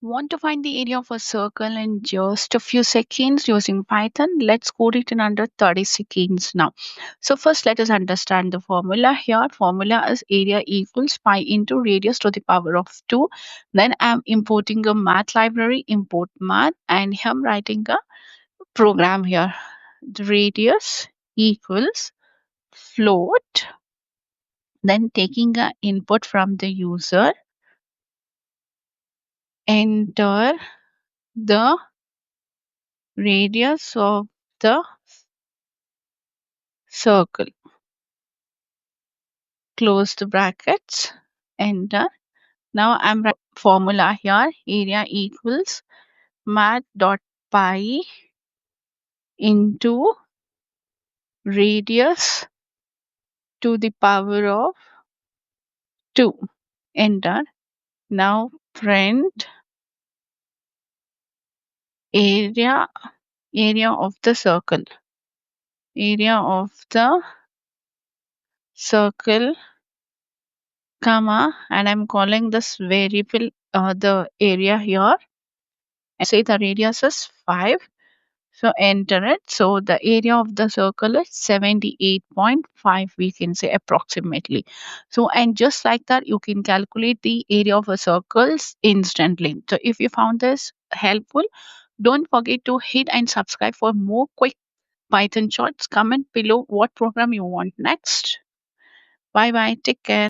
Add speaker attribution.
Speaker 1: Want to find the area of a circle in just a few seconds using Python? Let's code it in under 30 seconds now. So first let us understand the formula here. Formula is area equals pi into radius to the power of 2. Then I'm importing a math library, import math, and here I'm writing a program here. The radius equals float, then taking a input from the user, enter the radius of the circle, close the brackets, enter. Now I'm writing formula here, area equals math.pi into radius to the power of 2, enter. Now print area, area of the circle, area of the circle, comma, and I'm calling this variable the area here, and say the radius is 5. So enter it. So the area of the circle is 78.5, we can say approximately. So, and just like that, you can calculate the area of a circle instantly. So if you found this helpful, don't forget to hit and subscribe for more quick Python shorts. Comment below what program you want next. Bye bye. Take care.